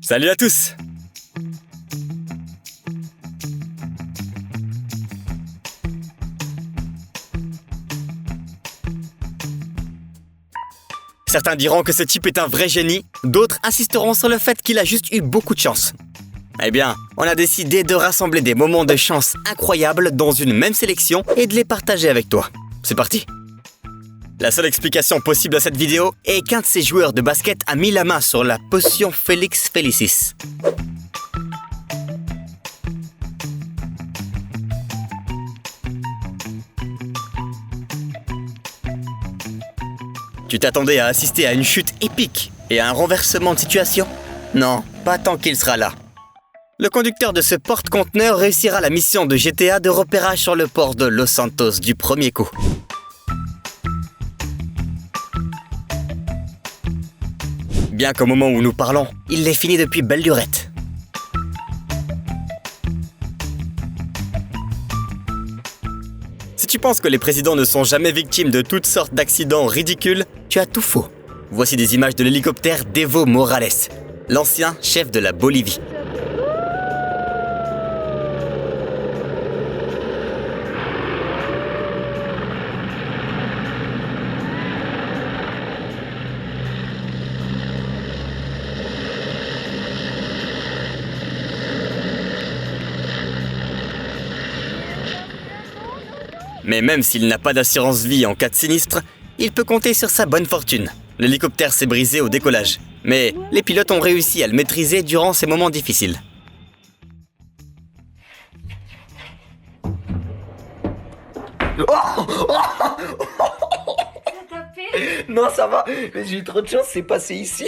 Salut à tous! Certains diront que ce type est un vrai génie, d'autres insisteront sur le fait qu'il a juste eu beaucoup de chance. Eh bien, on a décidé de rassembler des moments de chance incroyables dans une même sélection et de les partager avec toi. C'est parti! La seule explication possible à cette vidéo est qu'un de ces joueurs de basket a mis la main sur la potion Felix Felicis. Tu t'attendais à assister à une chute épique et à un renversement de situation? Non, pas tant qu'il sera là. Le conducteur de ce porte-conteneur réussira la mission de GTA de repérage sur le port de Los Santos du premier coup. Bien qu'au moment où nous parlons, il l'ait fini depuis belle lurette. Si tu penses que les présidents ne sont jamais victimes de toutes sortes d'accidents ridicules, tu as tout faux. Voici des images de l'hélicoptère d'Evo Morales, l'ancien chef de la Bolivie. Mais même s'il n'a pas d'assurance vie en cas de sinistre, il peut compter sur sa bonne fortune. L'hélicoptère s'est brisé au décollage, mais les pilotes ont réussi à le maîtriser durant ces moments difficiles. Non, ça va, mais j'ai eu trop de chance, c'est passé ici.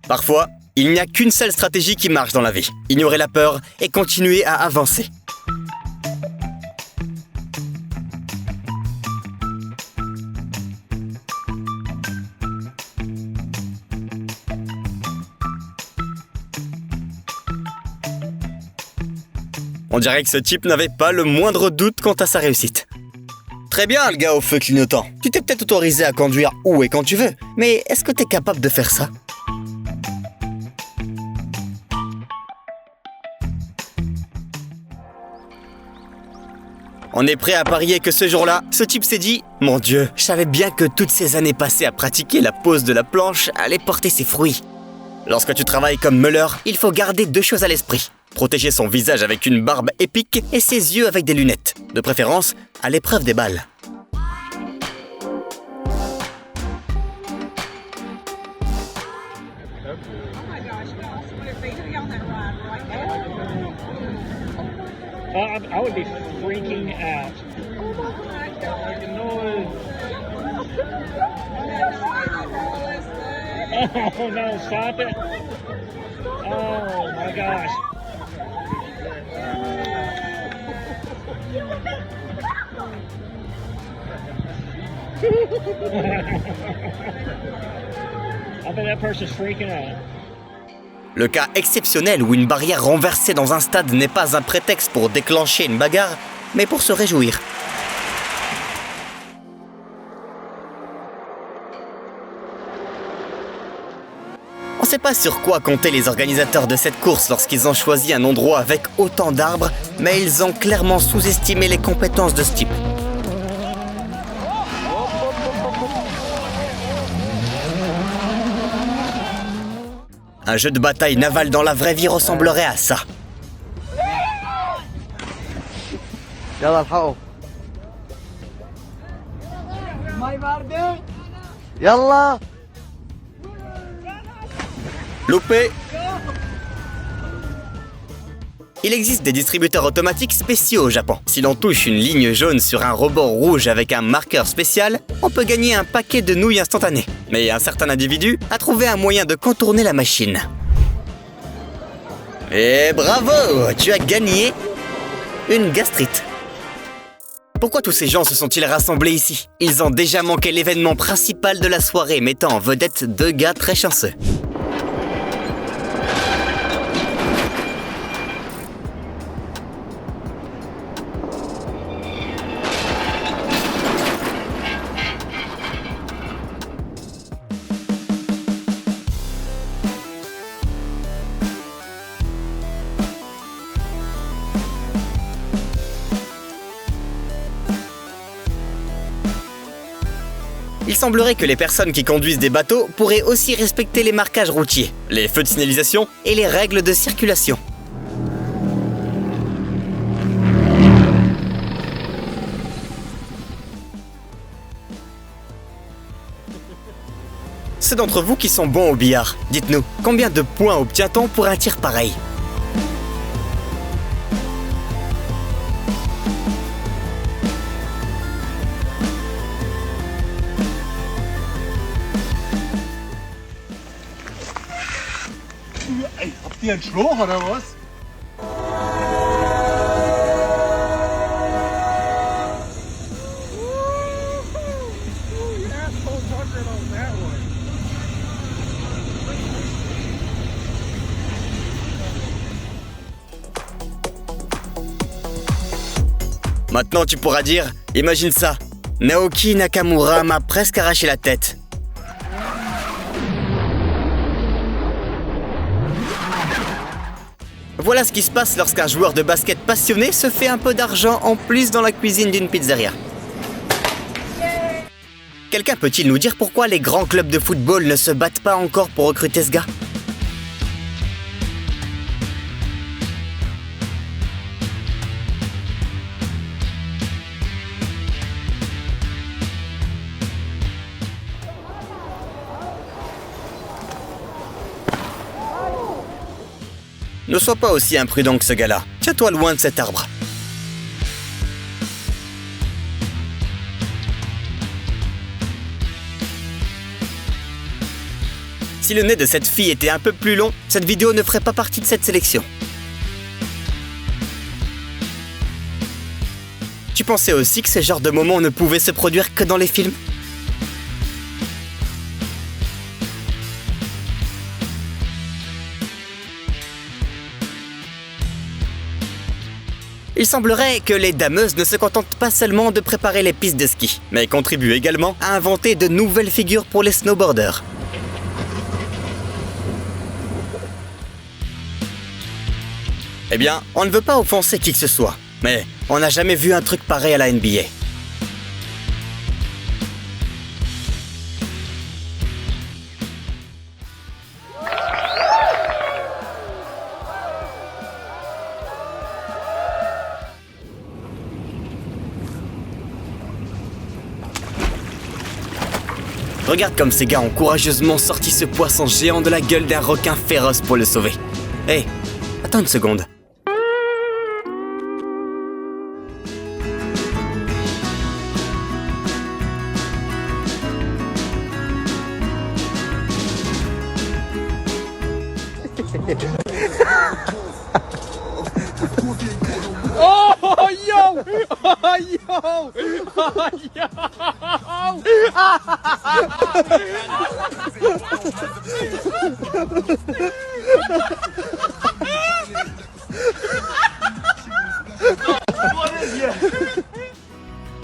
Parfois, il n'y a qu'une seule stratégie qui marche dans la vie. Ignorer la peur et continuer à avancer. On dirait que ce type n'avait pas le moindre doute quant à sa réussite. Très bien, le gars au feu clignotant. Tu t'es peut-être autorisé à conduire où et quand tu veux, mais est-ce que t'es capable de faire ça? On est prêt à parier que ce jour-là, ce type s'est dit « Mon Dieu, je savais bien que toutes ces années passées à pratiquer la pose de la planche allaient porter ses fruits. » Lorsque tu travailles comme meuleur, il faut garder deux choses à l'esprit. Protéger son visage avec une barbe épique et ses yeux avec des lunettes, de préférence à l'épreuve des balles. I would be freaking out. Oh no, stop it. Oh my gosh. I bet that person's freaking out. Le cas exceptionnel où une barrière renversée dans un stade n'est pas un prétexte pour déclencher une bagarre, mais pour se réjouir. On ne sait pas sur quoi compter les organisateurs de cette course lorsqu'ils ont choisi un endroit avec autant d'arbres, mais ils ont clairement sous-estimé les compétences de ce type. Un jeu de bataille navale dans la vraie vie ressemblerait à ça. Loupé. Il existe des distributeurs automatiques spéciaux au Japon. Si l'on touche une ligne jaune sur un rebord rouge avec un marqueur spécial, on peut gagner un paquet de nouilles instantanées. Mais un certain individu a trouvé un moyen de contourner la machine. Et bravo, tu as gagné une gastrite. Pourquoi tous ces gens se sont-ils rassemblés ici? Ils ont déjà manqué l'événement principal de la soirée, mettant en vedette deux gars très chanceux. semblerait que les personnes qui conduisent des bateaux pourraient aussi respecter les marquages routiers, les feux de signalisation et les règles de circulation. Ceux d'entre vous qui sont bons au billard, dites-nous, combien de points obtient-on pour un tir pareil? Ey, habt ihr einen Schlauch oder was? Maintenant tu pourras dire, imagine ça, Naoki Nakamura m'a presque arraché la tête. Voilà ce qui se passe lorsqu'un joueur de basket passionné se fait un peu d'argent en plus dans la cuisine d'une pizzeria. Quelqu'un peut-il nous dire pourquoi les grands clubs de football ne se battent pas encore pour recruter ce gars ? Ne sois pas aussi imprudent que ce gars-là. Tiens-toi loin de cet arbre. Si le nez de cette fille était un peu plus long, cette vidéo ne ferait pas partie de cette sélection. Tu pensais aussi que ce genre de moment ne pouvait se produire que dans les films ? Il semblerait que les dameuses ne se contentent pas seulement de préparer les pistes de ski, mais contribuent également à inventer de nouvelles figures pour les snowboarders. Eh bien, on ne veut pas offenser qui que ce soit, mais on n'a jamais vu un truc pareil à la NBA. Regarde comme ces gars ont courageusement sorti ce poisson géant de la gueule d'un requin féroce pour le sauver. Hé, attends une seconde. Oh yo! Oh yo! Oh yo!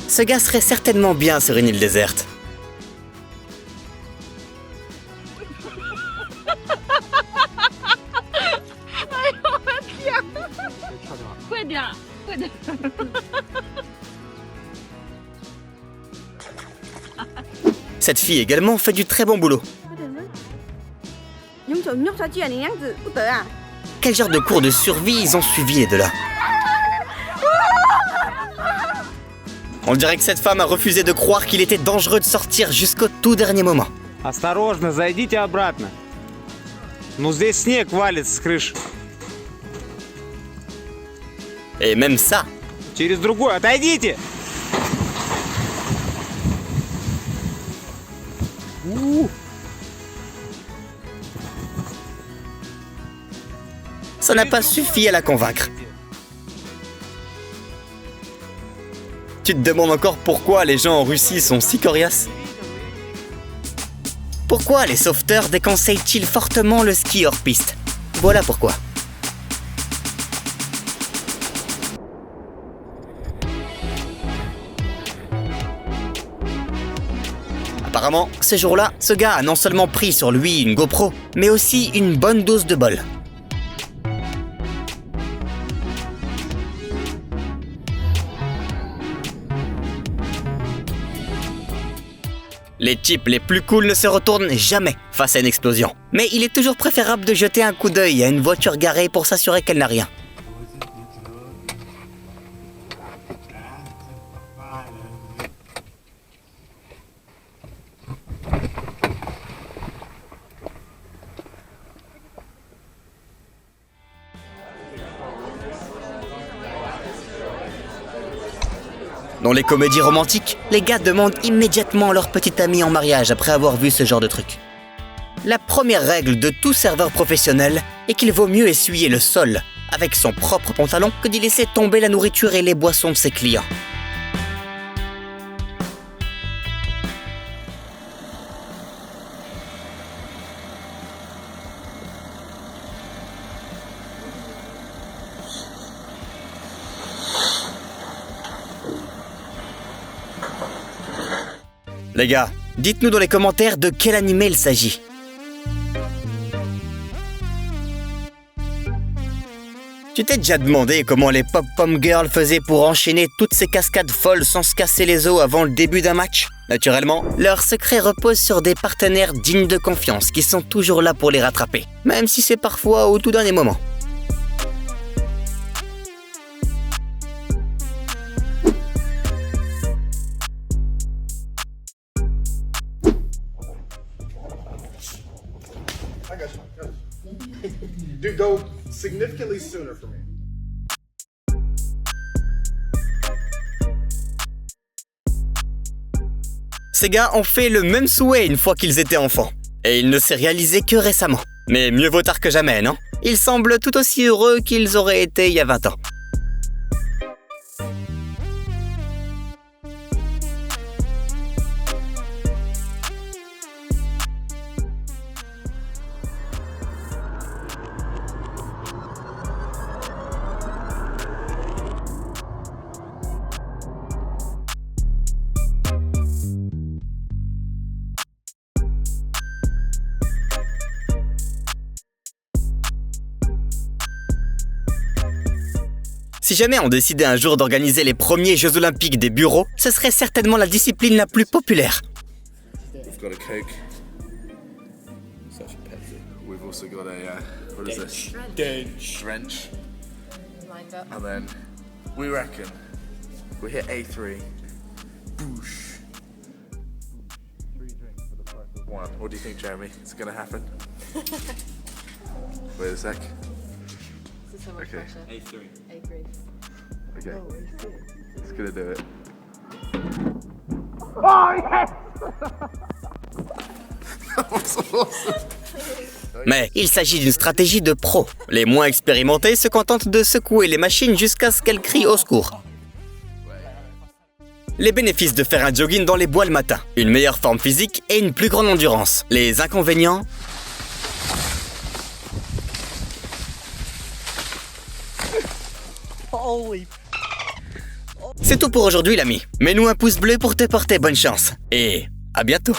Ce gars serait certainement bien sur une île déserte. Cette fille également fait du très bon boulot. Quel genre de cours de survie ils ont suivi les deux-là? On dirait que cette femme a refusé de croire qu'il était dangereux de sortir jusqu'au tout dernier moment. Осторожно, зайдите обратно. Ну здесь снег валит с крыши. Et même ça, Через другой, отойдите! ça n'a pas suffi à la convaincre. Tu te demandes encore pourquoi les gens en Russie sont si coriaces? Pourquoi les sauveteurs déconseillent-ils fortement le ski hors piste? Voilà pourquoi. Apparemment, ce jour-là, ce gars a non seulement pris sur lui une GoPro, mais aussi une bonne dose de bol. Les types les plus cool ne se retournent jamais face à une explosion. Mais il est toujours préférable de jeter un coup d'œil à une voiture garée pour s'assurer qu'elle n'a rien. Dans les comédies romantiques, les gars demandent immédiatement leur petite amie en mariage après avoir vu ce genre de truc. La première règle de tout serveur professionnel est qu'il vaut mieux essuyer le sol avec son propre pantalon que d'y laisser tomber la nourriture et les boissons de ses clients. Les gars, dites-nous dans les commentaires de quel animé il s'agit. Tu t'es déjà demandé comment les Pop-Pom Girls faisaient pour enchaîner toutes ces cascades folles sans se casser les os avant le début d'un match? Naturellement, leur secret repose sur des partenaires dignes de confiance qui sont toujours là pour les rattraper, même si c'est parfois au tout dernier moment. I got you. Dude, go significantly sooner for me. Ces gars ont fait le même souhait une fois qu'ils étaient enfants. Et il ne s'est réalisé que récemment. Mais mieux vaut tard que jamais, non? Ils semblent tout aussi heureux qu'ils auraient été il y a 20 ans. Si jamais on décidait un jour d'organiser les premiers Jeux Olympiques des bureaux, ce serait certainement la discipline la plus populaire. We've got a Coke. Such a Pepsi. We've also got a, what is this? Drench. Lined up. And then, we reckon, we hit A3. Boosh. 3 drinks for the price of 1. What do you think, Jeremy? Is it going to happen? Wait a sec. This is so much Okay. pressure. A3. A3. Okay. It's going to do it. Mais il s'agit d'une stratégie de pro. Les moins expérimentés se contentent de secouer les machines jusqu'à ce qu'elles crient au secours. Les bénéfices de faire un jogging dans les bois le matin, une meilleure forme physique et une plus grande endurance. Les inconvénients... C'est tout pour aujourd'hui l'ami. Mets-nous un pouce bleu pour te porter bonne chance. Et à bientôt.